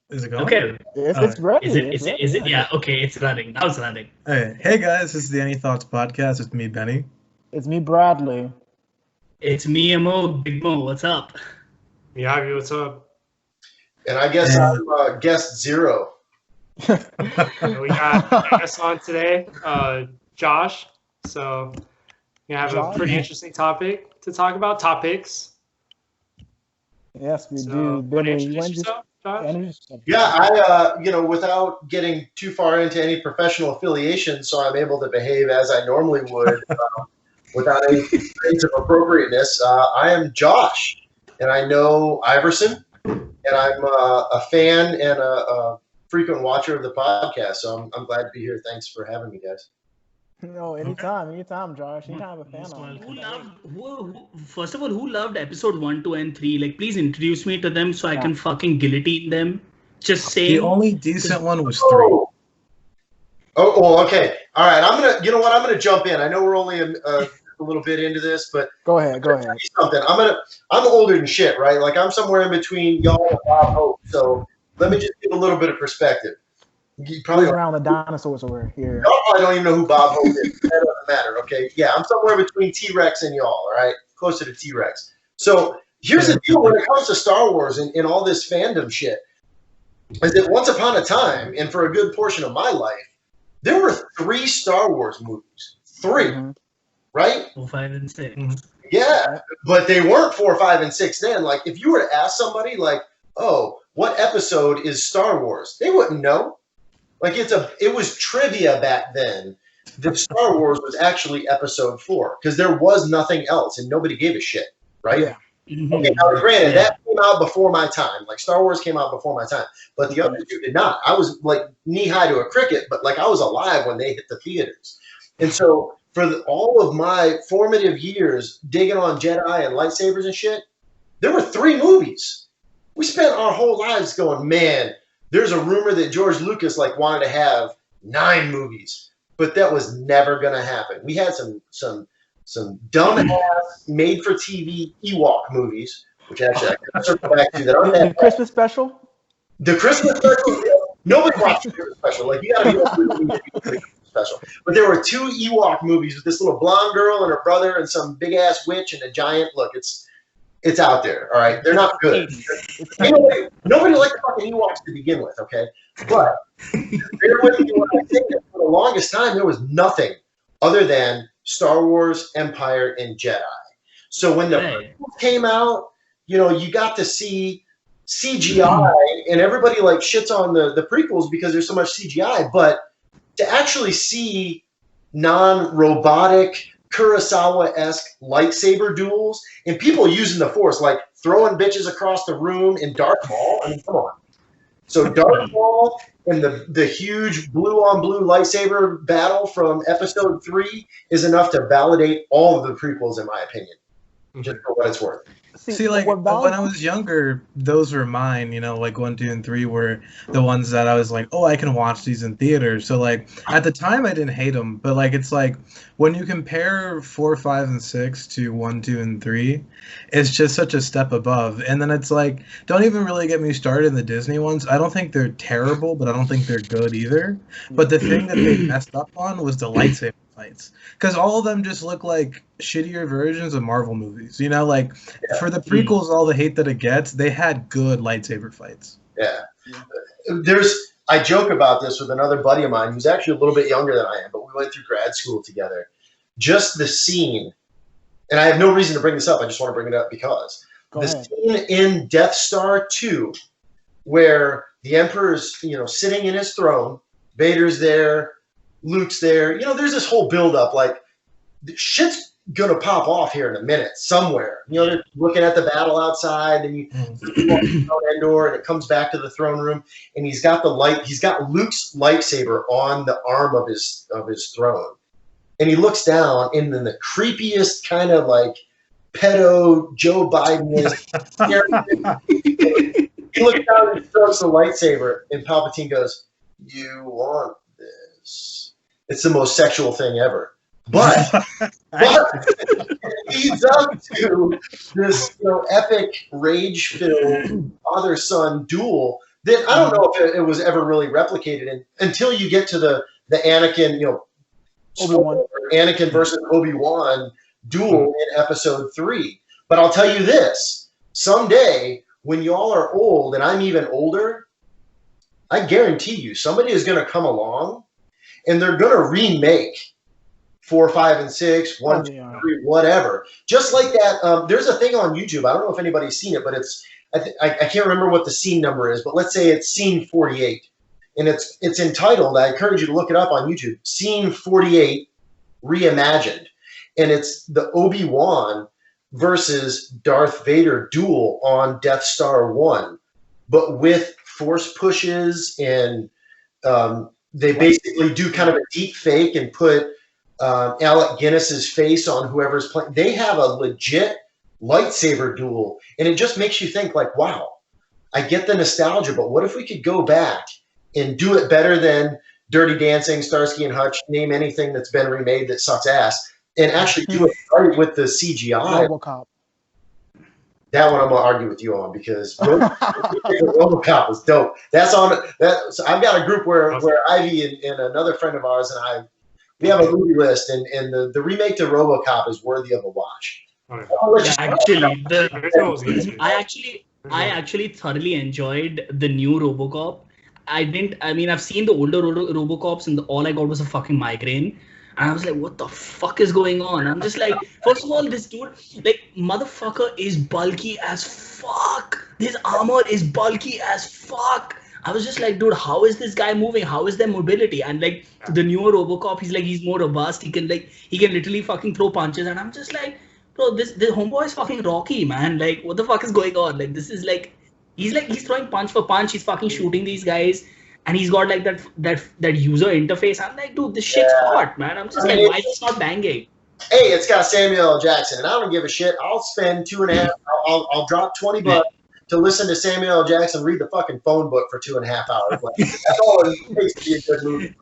Is it going? Okay. It's ready. Is it? Yeah. Okay, it's running. Now it's running. Hey guys, this is the Any Thoughts podcast. It's me, Benny. It's me, Bradley. It's me, Mo. Big Mo. What's up? Miyagi, what's up? And I guess I'm guest zero. And we got guest on today, Josh. So we have a pretty interesting topic to talk about. Topics. Yes, we So, do. want to introduce yourself, Josh? Yeah, I, without getting too far into any professional affiliation, so I'm able to behave as I normally would without any traits of appropriateness. I am Josh, and I know Iverson, and I'm a fan and a frequent watcher of the podcast, so I'm glad to be here. Thanks for having me, guys. No, anytime, Josh. Anytime a fan on. First of all, who loved episode 1, 2, and 3? Like, please introduce me to them so I can fucking guillotine them. Just saying. The only decent one was 3. Oh, okay. All right. I'm gonna jump in. I know we're only a little bit into this, but go ahead. Something. I'm older than shit, right? Like I'm somewhere in between y'all and Bob Hope. So let me just give a little bit of perspective. You probably around the dinosaurs over here. Y'all probably don't even know who Bob Hope is. That doesn't matter. Okay. Yeah, I'm somewhere between T-Rex and y'all. All right, closer to T-Rex. So here's the deal when it comes to Star Wars and all this fandom shit. Is that once upon a time, and for a good portion of my life, there were 3 Star Wars movies. 3, right? 4, 5, and 6. Yeah, but they weren't 4, 5, and 6 then. Like, if you were to ask somebody, like, oh, what episode is Star Wars? They wouldn't know. Like, it was trivia back then that Star Wars was actually episode 4 because there was nothing else and nobody gave a shit, right? Yeah. Okay, now granted, that came out before my time. Like Star Wars came out before my time, but the other 2 did not. I was like knee high to a cricket, but like I was alive when they hit the theaters. And so for all of my formative years digging on Jedi and lightsabers and shit, there were 3 movies. We spent our whole lives going, man, there's a rumor that George Lucas like wanted to have 9 movies, but that was never going to happen. We had some dumb-ass, made-for-TV Ewok movies, which actually I can circle back to that aren't that the Christmas special? The Christmas special, nobody watched the Christmas special. Like, you got to be able to the Christmas special. But there were 2 Ewok movies with this little blonde girl and her brother and some big-ass witch and a giant. Look, it's out there, all right? They're not good. Nobody liked the fucking Ewoks to begin with, okay? But bear with me when I say that for the longest time, there was nothing other than Star Wars, Empire, and Jedi. So when the prequels came out, you got to see CGI, and everybody like shits on the prequels because there's so much CGI, but to actually see non-robotic Kurosawa-esque lightsaber duels and people using the Force, like throwing bitches across the room in Darth Maul. I mean, come on. So Darth Maul and the huge blue-on-blue lightsaber battle from Episode 3 is enough to validate all of the prequels, in my opinion, just for what it's worth. See, like, when I was younger, those were mine, like 1, 2, and 3 were the ones that I was like, oh, I can watch these in theaters. So, like, at the time, I didn't hate them. But, like, it's like, when you compare 4, 5, and 6 to 1, 2, and 3, it's just such a step above. And then it's like, don't even really get me started in the Disney ones. I don't think they're terrible, but I don't think they're good either. But the thing that they messed up on was the lightsaber fights, because all of them just look like shittier versions of Marvel movies. Like for the prequels, all the hate that it gets, they had good lightsaber fights. Yeah. I joke about this with another buddy of mine who's actually a little bit younger than I am, but we went through grad school together. Just the scene, and I have no reason to bring this up, I just want to bring it up because scene in Death Star 2 where the Emperor's, sitting in his throne, Vader's there, Luke's there. There's this whole build-up, like, shit's gonna pop off here in a minute somewhere. They're looking at the battle outside, and you walk the door, and it comes back to the throne room, and he's got Luke's lightsaber on the arm of his throne, and he looks down, and then the creepiest kind of like pedo Joe Biden he looks down and throws the lightsaber, and Palpatine goes, "You want this?" It's the most sexual thing ever. But it leads up to this epic rage-filled father-son duel then I don't know if it was ever really replicated until you get to the Anakin, Obi-Wan. Anakin versus Obi-Wan duel in Episode 3. But I'll tell you this: someday, when y'all are old and I'm even older, I guarantee you somebody is going to come along and they're going to remake 4, 5, and 6, 1, 2, 3, whatever. Just like that. There's a thing on YouTube. I don't know if anybody's seen it, but it's I can't remember what the scene number is, but let's say it's scene 48, and it's entitled. I encourage you to look it up on YouTube. Scene 48 reimagined, and it's the Obi-Wan versus Darth Vader duel on Death Star 1, but with force pushes, and they basically do kind of a deep fake and put Alec Guinness's face on whoever's playing. They have a legit lightsaber duel, and it just makes you think like, wow, I get the nostalgia, but what if we could go back and do it better than Dirty Dancing, Starsky and Hutch, name anything that's been remade that sucks ass, and actually do it right with the CGI. Robocop. That one I'm gonna argue with you on, because Robocop was dope. That's on that. So I've got a group where Ivy and another friend of ours and we have a movie list, and the remake to RoboCop is worthy of a watch. Yeah, I actually thoroughly enjoyed the new Robocop. I've seen the older Robocops, and all I got was a fucking migraine. And I was like, what the fuck is going on? I'm just like, first of all, this dude, like, motherfucker is bulky as fuck. His armor is bulky as fuck. I was just like, dude, how is this guy moving? How is their mobility? And like the newer Robocop, he's more robust. He can literally fucking throw punches. And I'm just like, bro, this homeboy is fucking Rocky, man. Like, what the fuck is going on? Like, this is like, he's throwing punch for punch. He's fucking shooting these guys. And he's got like that user interface. I'm like, dude, this shit's hot, man. I'm just like, why is this not banging? Hey, it's got Samuel L. Jackson, and I don't give a shit. I'll spend I'll drop $20 to listen to Samuel L. Jackson read the fucking phone book for 2.5 hours. Like, that's all it takes to be a good movie.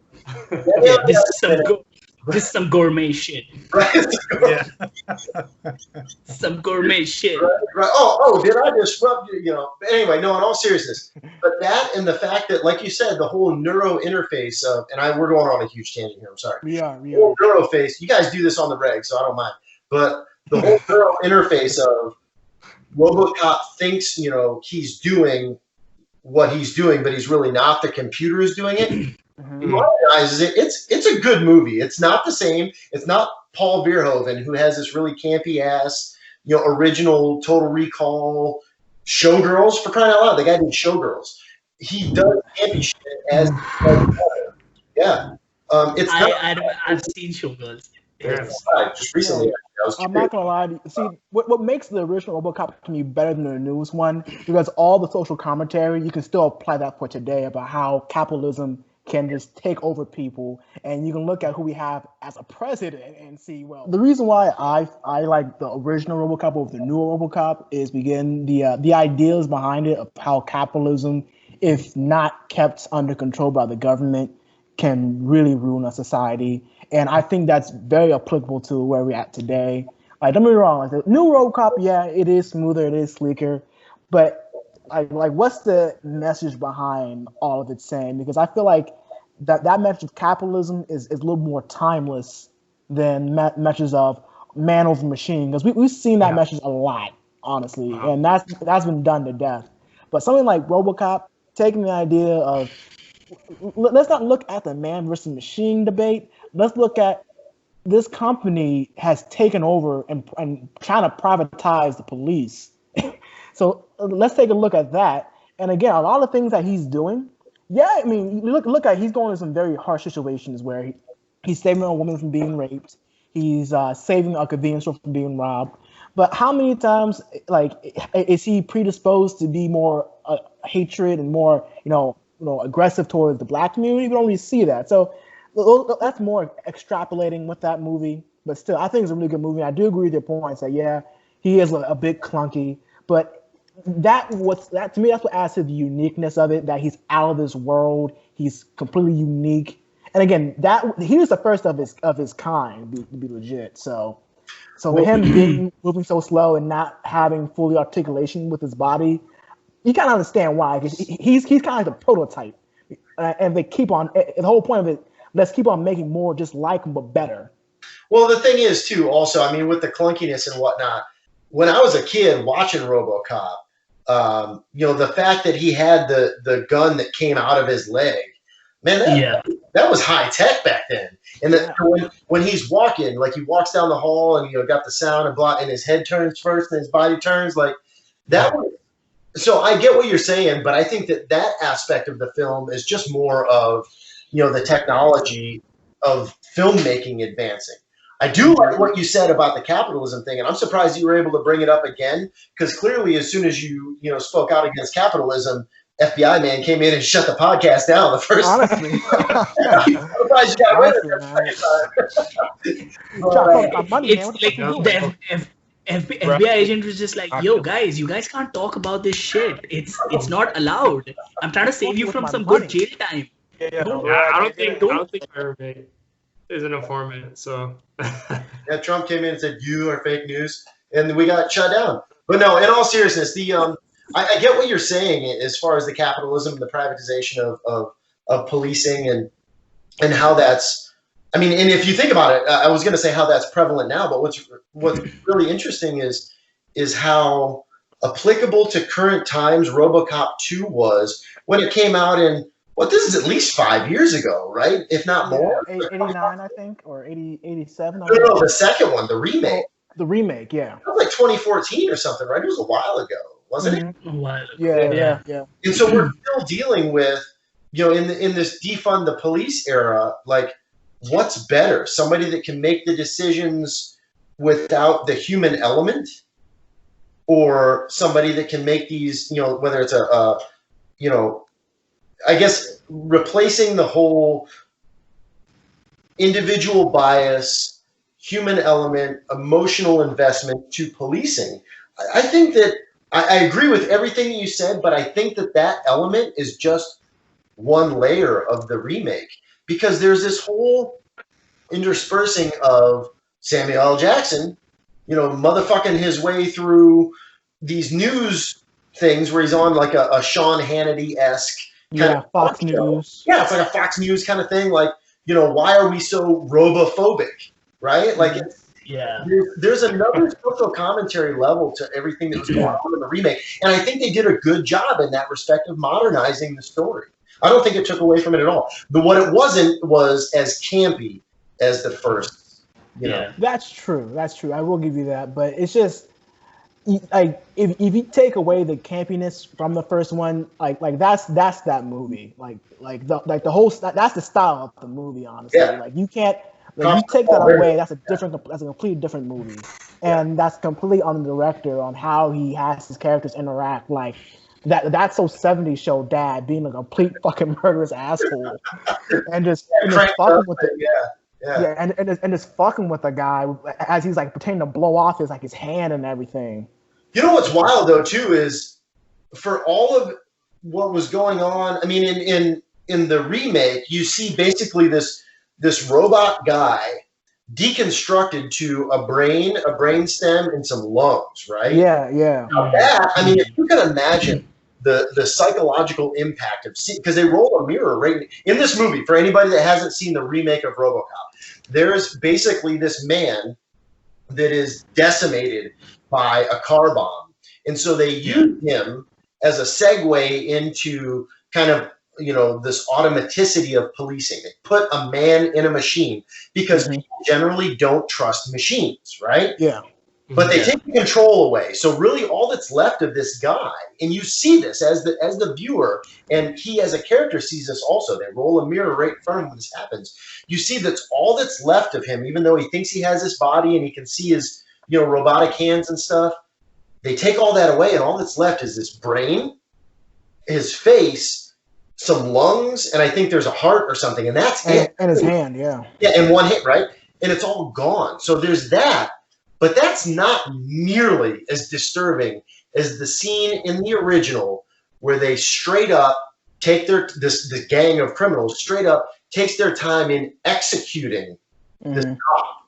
This is some gourmet shit. Right? Some gourmet shit. Right. Oh, did I disrupt you? Anyway, no, in all seriousness. But that, and the fact that, like you said, the whole neuro interface of, and we're going on a huge tangent here, I'm sorry. We are. Whole neuro face, you guys do this on the reg, so I don't mind. But the whole neuro interface of Robocop thinks, he's doing what he's doing, but he's really not. The computer is doing it. He modernizes it. It's a good movie. It's not the same. It's not Paul Verhoeven, who has this really campy ass, original Total Recall, Showgirls, for crying out loud. The guy did Showgirls. He does campy shit as yeah. I've seen Showgirls. Just recently. I'm not gonna lie to you. See, what makes the original Robocop to me better than the newest one, because all the social commentary, you can still apply that for today about how capitalism can just take over people, and you can look at who we have as a president and see, well, the reason why I like the original Robocop over the newer Robocop is, begin the ideas behind it of how capitalism, if not kept under control by the government, can really ruin a society. And I think that's very applicable to where we're at today. Like, don't get me wrong, like the new Robocop, yeah, it is smoother, it is sleeker, but like what's the message behind all of it saying? Because I feel like that message of capitalism is a little more timeless than messages of man over machine. Because we've seen that message a lot, honestly, and that's been done to death. But something like Robocop, taking the idea of, let's not look at the man versus machine debate. Let's look at this company has taken over and trying to privatize the police. So let's take a look at that. And again, a lot of things that he's doing, I mean, look at, he's going in some very harsh situations where he's saving a woman from being raped. He's saving a convenience store from being robbed. But how many times, like, is he predisposed to be more hatred and more, aggressive towards the black community? We don't really see that. So that's more extrapolating with that movie. But still, I think it's a really good movie. I do agree with your points that, he is a bit clunky, but that to me, that's what adds to the uniqueness of it, that he's out of this world. He's completely unique. And again, he was the first of his kind to be legit. So with him moving so slow and not having fully articulation with his body, you kind of understand why. 'Cause he's kind of like the prototype, and they keep on. The whole point of it, let's keep on making more just like him but better. Well, the thing is too. Also, I mean, with the clunkiness and whatnot, when I was a kid watching RoboCop, the fact that he had the gun that came out of his leg, man, that was high tech back then. And when he's walking, like he walks down the hall and got the sound and his head turns first and his body turns like that. So I get what you're saying, but I think that aspect of the film is just more of the technology of filmmaking advancing. I do like what you said about the capitalism thing, and I'm surprised you were able to bring it up again, because clearly as soon as you spoke out against capitalism, FBI man came in and shut the podcast down the first Honestly. time. I'm surprised you got away with it. FBI agent was just like, yo guys, you guys can't talk about this shit. It's not allowed. I'm trying to save you from some good jail time. I don't think Firebait is an informant. So yeah, Trump came in and said you are fake news, and we got shut down. But no, in all seriousness, I get what you're saying as far as the capitalism, the privatization of policing, and how that's. I mean, and if you think about it, I was going to say how that's prevalent now, but what's really interesting is how applicable to current times Robocop II was when it came out in. This is at least 5 years ago, right? If not more. 89, I think, or 87. No, the second one, the remake. The remake, yeah. That was like 2014 or something, right? It was a while ago, wasn't it? A while ago. Yeah. And so we're still dealing with, in this defund the police era, like, what's better? Somebody that can make the decisions without the human element, or somebody that can make these, whether it's I guess replacing the whole individual bias, human element, emotional investment to policing. I think that I agree with everything you said, but I think that element is just one layer of the remake, because there's this whole interspersing of Samuel L. Jackson, motherfucking his way through these news things where he's on like a Sean Hannity-esque Fox News. Yeah, it's like a Fox News kind of thing. Like, why are we so robophobic, right? Like, there's another social commentary level to everything that was going on in the remake, and I think they did a good job in that respect of modernizing the story. I don't think it took away from it at all. But what it wasn't was as campy as the first. That's true. I will give you that, but it's just. Like if you take away the campiness from the first one, like that's that movie, like the whole that's the style of the movie, honestly. Like you can't you take that away, that's a completely different movie, and that's completely on the director on how he has his characters interact. Like that's so 70s show dad being a complete fucking murderous asshole, and just fucking with it. And just fucking with the guy as he's like pretending to blow off his hand and everything. You know what's wild though too is for all of what was going on. I mean, in the remake, you see basically this robot guy deconstructed to a brain stem, and some lungs, right? Yeah. Now that, I mean, if you can imagine the psychological impact of because they roll a mirror right in this movie. For anybody that hasn't seen the remake of RoboCop, there's basically this man that is decimated by a car bomb, and so they use him as a segue into kind of this automaticity of policing. They put a man in a machine because people generally don't trust machines, right? Yeah. But they take the control away. So really all that's left of this guy, and you see this as the viewer, and he as a character sees this also. They roll a mirror right in front of him when this happens. You see that's all that's left of him, even though he thinks he has this body and he can see his, robotic hands and stuff. They take all that away, and all that's left is this brain, his face, some lungs, and I think there's a heart or something, and that's it. And his hand, yeah. Yeah, and one hand, right? And it's all gone. So there's that. But that's not nearly as disturbing as the scene in the original where they straight up take the gang of criminals straight up takes their time in executing this cop.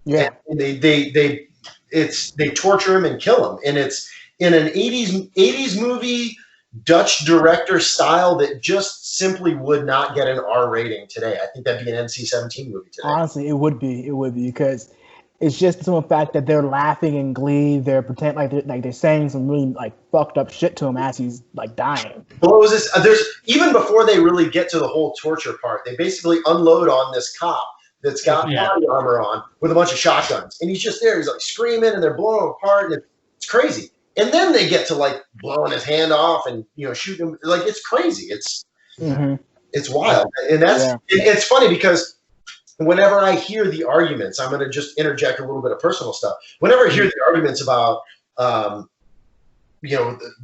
Yeah. And they torture him and kill him. And it's in an 80s movie, Dutch director style that just simply would not get an R rating today. I think that'd be an NC-17 movie today. Honestly, it would be because it's just the simple fact that they're laughing in glee. They're pretend like they're saying some really like fucked up shit to him as he's like dying. What was this? There's even before they really get to the whole torture part, they basically unload on this cop that's got body armor on with a bunch of shotguns, and he's just there. He's like screaming, and they're blowing him apart, and it's crazy. And then they get to like blowing his hand off and shooting him. Like it's crazy. It's wild, and it's funny because whenever I hear the arguments, I'm going to just interject a little bit of personal stuff. Whenever I hear the arguments about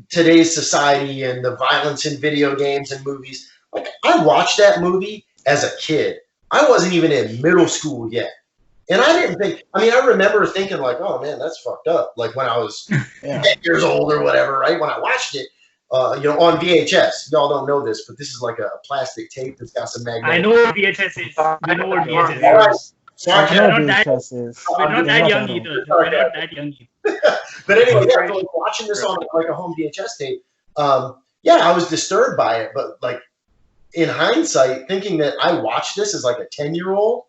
today's society and the violence in video games and movies, like I watched that movie as a kid. I wasn't even in middle school yet. And I didn't think, I remember thinking like, oh man, that's fucked up. Like when I was 10 years old or whatever, right? When I watched it, on VHS. Y'all don't know this, but this is like a plastic tape that's got some magnetic. I know what VHS is. I know what VHS is. All right. I know We're not VHS is. We're not that young either. We're not that young either. But anyway, yeah, so watching this on like a home VHS tape, I was disturbed by it. But like in hindsight, thinking that I watched this as like a 10-year-old,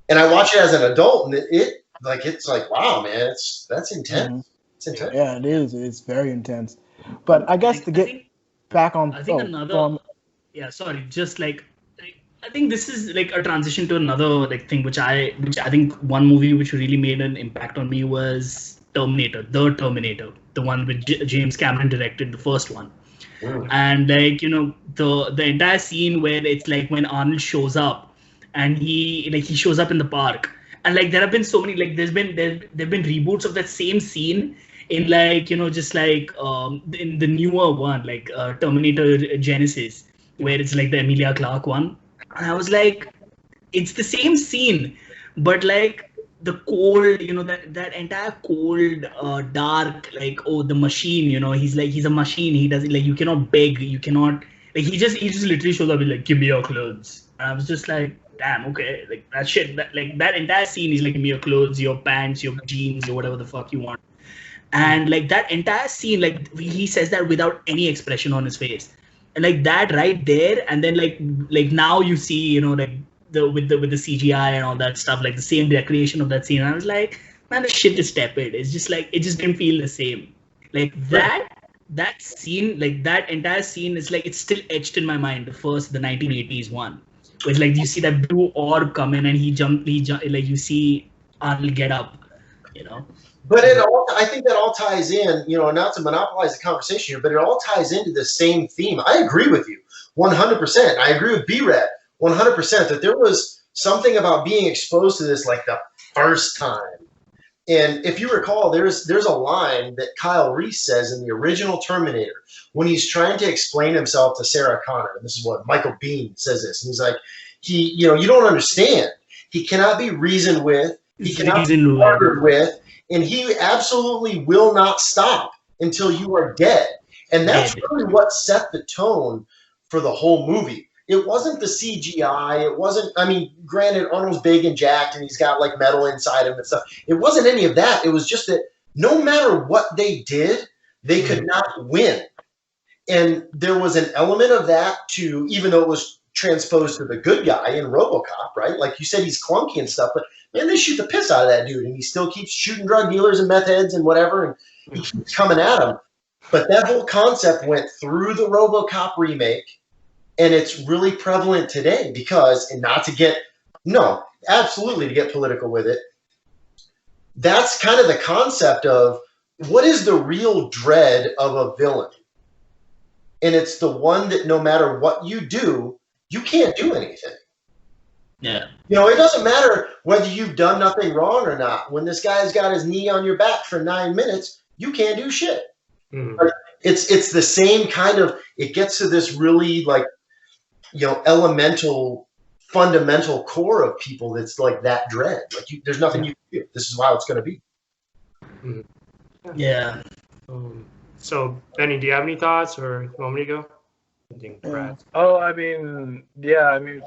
and I watch it as an adult, and it's like wow, man, that's intense. It's intense. Yeah, it is. It's very intense. But I guess to get back on, I think just like I think this is like a transition to another like thing, which I think one movie which really made an impact on me was Terminator, the one which James Cameron directed, the first one. And like the entire scene where it's like when Arnold shows up and he shows up in the park, and like there have been so many like there've been reboots of that same scene in like just like in the newer one like Terminator Genesis, where it's like the Emilia Clarke one, and I was like, it's the same scene, but like the cold, that entire cold, dark, like, oh, the machine, he's a machine. He doesn't like, you cannot beg, you cannot like, he just literally shows up with like, give me your clothes. And I was just like, damn, okay, like that shit, that entire scene is like, give me your clothes, your pants, your jeans, or whatever the fuck you want. And like that entire scene, like he says that without any expression on his face, and like that right there, and then like now you see like with the CGI and all that stuff, like the same recreation of that scene. And I was like, man, the shit is tepid. It's just like it just didn't feel the same. Like that scene, like that entire scene is like it's still etched in my mind. The 1980s one, where like you see that blue orb come in and he jump like you see Arnold get up, But I think that all ties in, not to monopolize the conversation here, but it all ties into the same theme. I agree with you 100%. I agree with B-Red 100% that there was something about being exposed to this like the first time. And if you recall, there's a line that Kyle Reese says in the original Terminator when he's trying to explain himself to Sarah Connor. And this is what Michael Biehn says this. And he's like, you don't understand. He cannot be reasoned with. He cannot be argued with. And he absolutely will not stop until you are dead. And that's really what set the tone for the whole movie. It wasn't the CGI. It wasn't, granted, Arnold's big and jacked and he's got like metal inside him and stuff. It wasn't any of that. It was just that no matter what they did, they could not win. And there was an element of that too, even though it was transposed to the good guy in Robocop, right? Like you said, he's clunky and stuff, but man, they shoot the piss out of that dude, and he still keeps shooting drug dealers and meth heads and whatever, and he keeps coming at them. But that whole concept went through the Robocop remake, and it's really prevalent today because, and not to get, no, absolutely to get political with it, that's kind of the concept of what is the real dread of a villain? And it's the one that no matter what you do, you can't do anything. Yeah. It doesn't matter whether you've done nothing wrong or not. When this guy's got his knee on your back for 9 minutes, you can't do shit. Like, it's the same kind of, it gets to this really like, elemental, fundamental core of people that's like that dread. Like there's nothing you can do. This is how it's going to be. Yeah. So, Benny, do you have any thoughts, or you want me to go? I think Brad. Oh,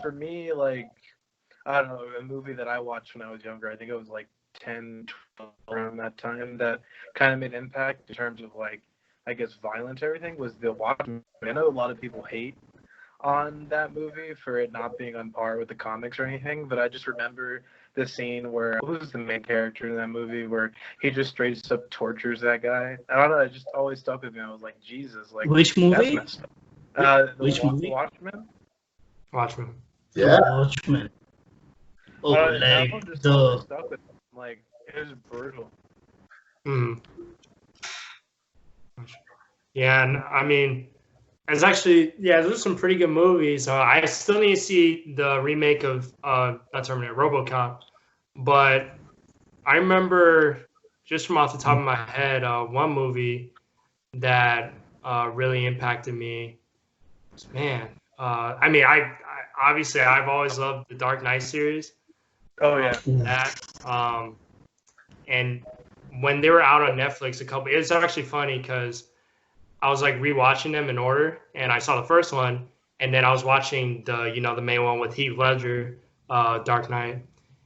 for me, like, I don't know, a movie that I watched when I was younger, I think it was like 10, 12 around that time, that kind of made an impact in terms of like I guess, violent everything was The Watchmen. I know a lot of people hate on that movie for it not being on par with the comics or anything, but I just remember the scene where who's the main character in that movie where he just straight up tortures that guy. I don't know, it just always stuck with me. I was like, Jesus, like Which movie? that's messed up. Which movie? Watchmen. Watchmen. Yeah. Watchmen. Oh, That one like just always the stuck with me. Like it was brutal. Yeah, and I mean, it's actually, there's some pretty good movies. I still need to see the remake of not Terminator, Robocop. But I remember just from off the top of my head, one movie that really impacted me. Man, I mean, I obviously I've always loved the Dark Knight series. Oh yeah. That and when they were out on Netflix, it's actually funny because I was like rewatching them in order, and I saw the first one, and then I was watching the main one with Heath Ledger, Dark Knight.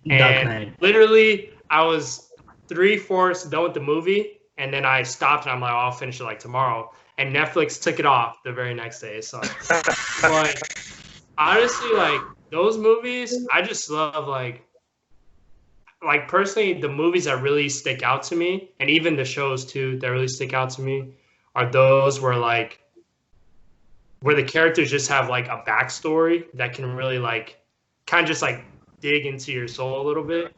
And literally, I was 3/4 done with the movie, and then I stopped, and I'm like, I'll finish it like tomorrow. And Netflix took it off the very next day. So, but honestly, like those movies, I just love like personally, the movies that really stick out to me, and even the shows too that really stick out to me, are those where the characters just have like a backstory that can really like kind of just like dig into your soul a little bit.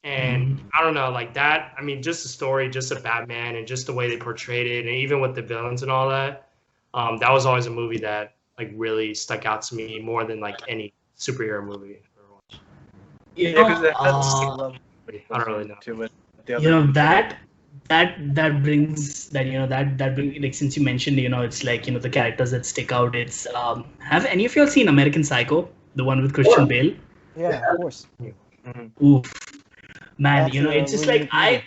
And I don't know, like that, I mean, just the story, just of Batman and just the way they portrayed it, and even with the villains and all that, that was always a movie that like really stuck out to me more than like any superhero movie I've ever watched. I don't really know. To it. That brings like, since you mentioned, it's like, the characters that stick out. It's have any of you all seen American Psycho, the one with Christian Bale? Yeah, of course. Oof, man, That's it's just really like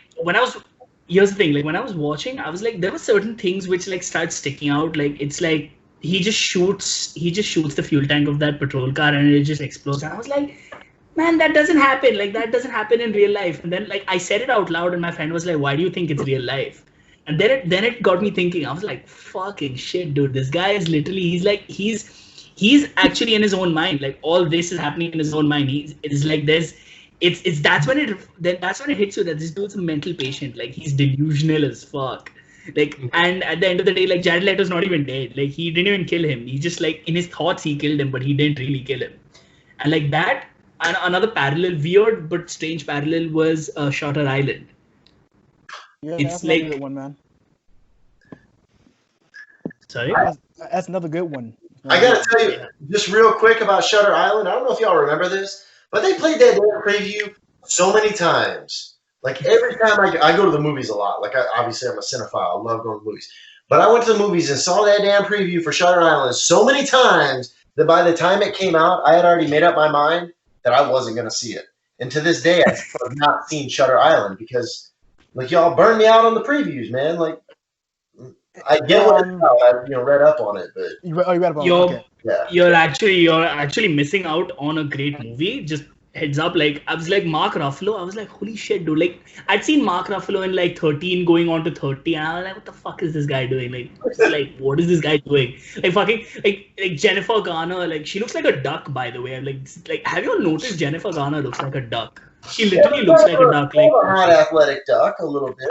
here's the thing, like when I was watching, I was like, there were certain things which like start sticking out. Like it's like he just shoots the fuel tank of that patrol car and it just explodes. And I was like, man, that doesn't happen. Like that doesn't happen in real life. And then like I said it out loud, and my friend was like, "Why do you think it's real life?" And then it got me thinking. I was like, "Fucking shit, dude! This guy is literally he's actually in his own mind. Like all this is happening in his own mind. That's when it hits you that this dude's a mental patient. Like he's delusional as fuck. Like, and at the end of the day, like Jared Leto's not even dead. Like he didn't even kill him. He just like in his thoughts he killed him, but he didn't really kill him. And like that." And another parallel, weird but strange parallel, was Shutter Island. Yeah, it's that's like another good one, man. Sorry, that's another good one. I gotta tell you, just real quick about Shutter Island. I don't know if y'all remember this, but they played that damn preview so many times. Like every time I go to the movies a lot. Like obviously I'm a cinephile. I love going to the movies. But I went to the movies and saw that damn preview for Shutter Island so many times that by the time it came out, I had already made up my mind that I wasn't going to see it. And to this day, I still have not seen Shutter Island because, like, y'all burned me out on the previews, man. Like, I get what it's about. I read up on it, but you read about it. Okay. Yeah. You're actually missing out on a great movie. Just heads up, like I was like Mark Ruffalo. I was like, holy shit, dude! Like I'd seen Mark Ruffalo in like 13 going on to 30, and I was like, what the fuck is this guy doing? Like what is this guy doing? Like fucking like Jennifer Garner. Like she looks like a duck, by the way. Like have you all noticed Jennifer Garner looks like a duck? She literally looks like a duck. Like a hot athletic duck, a little bit.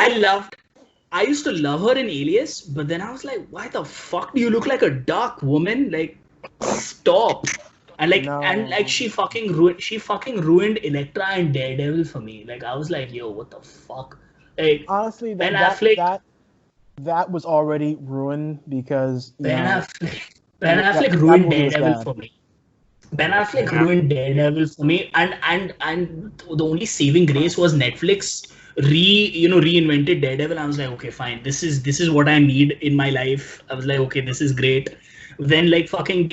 I used to love her in Alias, but then I was like, why the fuck do you look like a duck, woman? Like stop. And she fucking ruined Elektra and Daredevil for me. Like I was like, yo, what the fuck? Like honestly, Ben Affleck was already ruined because Ben Affleck ruined Daredevil for me. Ben Affleck ruined Daredevil for me, and the only saving grace was Netflix reinvented Daredevil. I was like, okay, fine, this is what I need in my life. I was like, okay, this is great. Then like fucking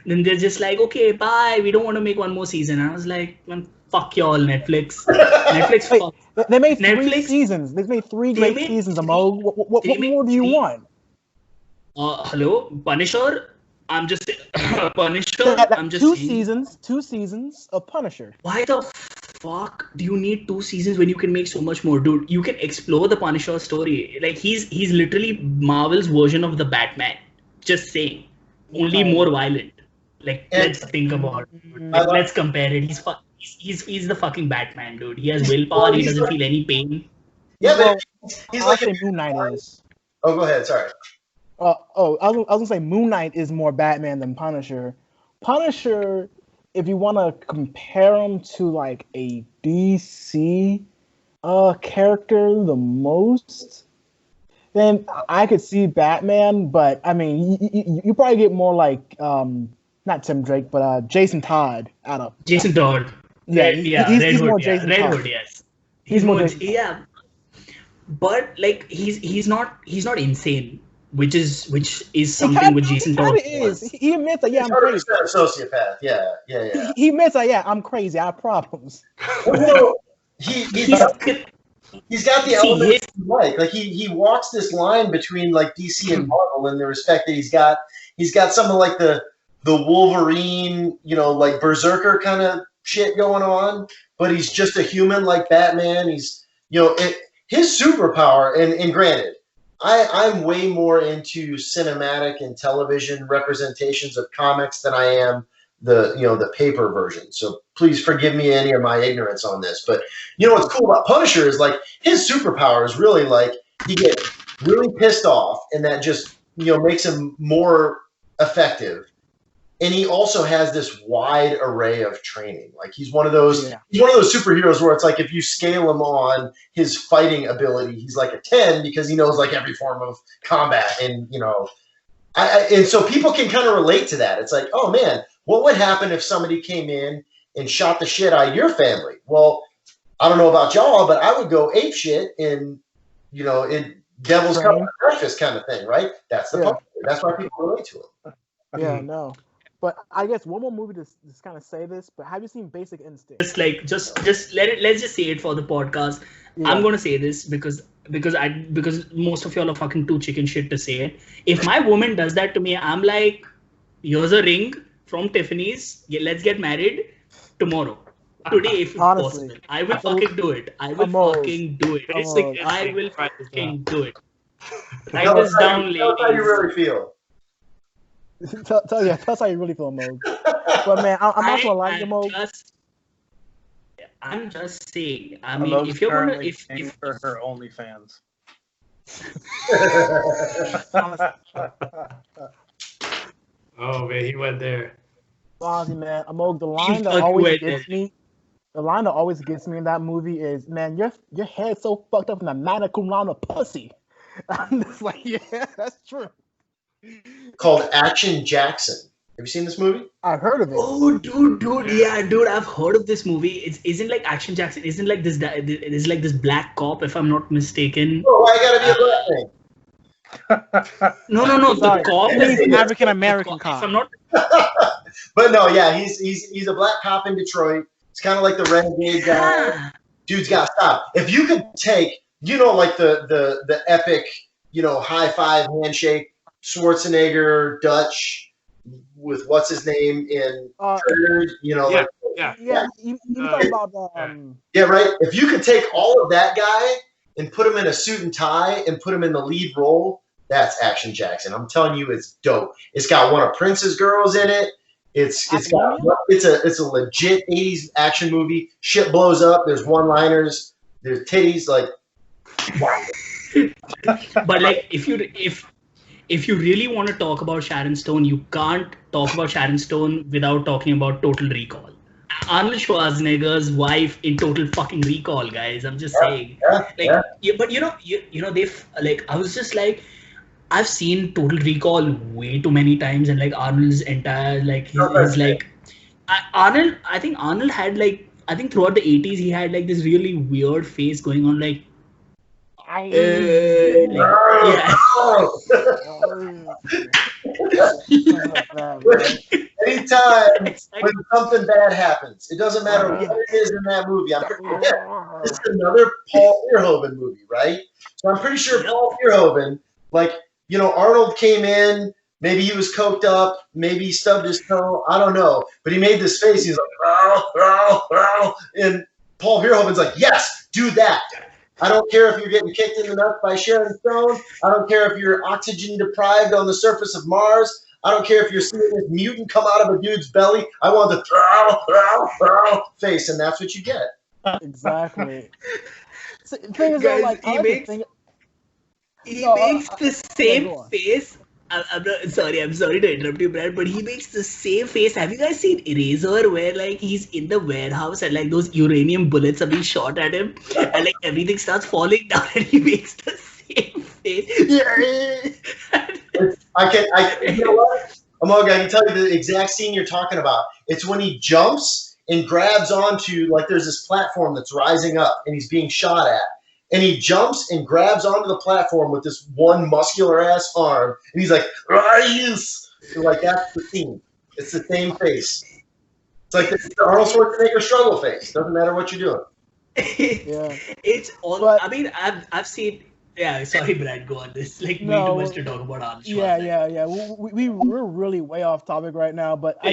then they're just like, okay, bye, we don't want to make one more season. And I was like, man, fuck y'all, Netflix. Netflix. Wait, they made 3 seasons. They made 3 great seasons. Amog, what more do you want? Hello, Punisher. I'm just Punisher. I'm just 2 seasons of Punisher. Why the fuck do you need 2 seasons when you can make so much more, dude? You can explore the Punisher story. Like he's literally Marvel's version of the Batman. Just saying, only more violent. Like let's think about it. Like, let's compare it. He's the fucking Batman, dude. He has willpower. He doesn't feel any pain. Yeah, Well, but he's I'll like say Moon Knight is. Oh, go ahead. Sorry. I was gonna say Moon Knight is more Batman than Punisher. Punisher, if you want to compare him to like a DC character the most, then I could see Batman. But I mean, you probably get more like not Tim Drake, but Jason Todd out of Jason Todd. Yeah, he's more Hood, Jason Red Todd. Hood, yes. He's more Jason Todd. Yeah. But like he's not insane, which is something with Jason Todd. He admits that I'm crazy. A sociopath. Yeah. He admits that I'm crazy. I have problems. Well, he's got the elements you like he walks this line between like DC and Marvel in the respect that he's got some of like the Wolverine, like Berserker kind of shit going on, but he's just a human like Batman. He's his superpower, and granted, I'm way more into cinematic and television representations of comics than I am the paper version. So please forgive me any of my ignorance on this. But what's cool about Punisher is like his superpower is really like he gets really pissed off, and that just makes him more effective. And he also has this wide array of training. Like he's one of those superheroes where it's like if you scale him on his fighting ability, he's like a 10 because he knows like every form of combat. And and so people can kind of relate to that. It's like, oh man, what would happen if somebody came in and shot the shit out of your family? Well, I don't know about y'all, but I would go ape shit in devil's cup of breakfast kind of thing, right? That's that's why people relate to him. Yeah, no. But I guess one more movie to just kind of say this. But have you seen Basic Instinct? Just let it. Let's just say it for the podcast. Yeah. I'm gonna say this because most of y'all are fucking too chicken shit to say it. If my woman does that to me, I'm like, here's a ring from Tiffany's. Let's get married tomorrow. Today, if possible, I will fucking do it. I will fucking do it. I will fucking do it. Write this down, ladies. Tell us how you really feel. Tell us how you really feel, Moog. But man, I'm also like the Moog. I'm just saying. I mean, if you're gonna, if for her OnlyFans. Oh man, he went there. Honestly, man, Moog, the line that always gets me in that movie is, man, your head's so fucked up in the magna cum laude pussy. I'm just like, yeah, that's true. Called Action Jackson. Have you seen this movie? I've heard of it. Oh, dude, yeah, dude, I've heard of this movie. Isn't like Action Jackson? Isn't like this? It is like this black cop, if I'm not mistaken. Oh, I gotta be a black thing. No. The cop is an African American cop. If I'm not. But no, yeah, he's a black cop in Detroit. It's kind of like the renegade guy. Dude's got to stop. If you could take, like the epic, high five handshake. Schwarzenegger, Dutch, with what's his name in Predator, You talk about right. If you could take all of that guy and put him in a suit and tie and put him in the lead role, that's Action Jackson. I'm telling you, it's dope. It's got one of Prince's girls in it. It's a legit 80s action movie. Shit blows up. There's one-liners. There's titties. Like, wow. But like, if you really want to talk about Sharon Stone, you can't talk about Sharon Stone without talking about Total Recall. Arnold Schwarzenegger's wife in Total fucking Recall, guys. I'm just saying. Yeah, but they've like, I was just like, I've seen Total Recall way too many times, and like Arnold's entire like his like, Arnold. I think Arnold had like, I think throughout the 80s he had like this really weird face going on, like. Anytime when something bad happens, it doesn't matter what it is in that movie. This is another Paul Verhoeven movie, right? So I'm pretty sure Paul Verhoeven, like, Arnold came in, maybe he was coked up, maybe he stubbed his toe, I don't know, but he made this face. He's like, and Paul Verhoeven's like, yes, do that. I don't care if you're getting kicked in the nuts by Sharon Stone. I don't care if you're oxygen deprived on the surface of Mars. I don't care if you're seeing this mutant come out of a dude's belly. I want the throw face, and that's what you get. Exactly. So, the thing is, Guys, though, like, he I like to makes- think. He No, makes the same go on. face. I'm sorry to interrupt you, Brad, but he makes the same face. Have you guys seen Eraser, where like he's in the warehouse and like those uranium bullets are being shot at him, and like everything starts falling down, and he makes the same face. You know what? Amog, I can tell you the exact scene you're talking about. It's when he jumps and grabs onto, like, there's this platform that's rising up, and he's being shot at. And he jumps and grabs onto the platform with this one muscular ass arm, and he's like, "Rise!" Like, that's the scene. It's the same face. It's like the Arnold Schwarzenegger struggle face. Doesn't matter what you're doing. Yeah. It's all. But- I mean, I've seen. Yeah, sorry, Brad. Go on. This like way No, too much to talk about Arnold Yeah, Schwarzenegger. we're really way off topic right now, but I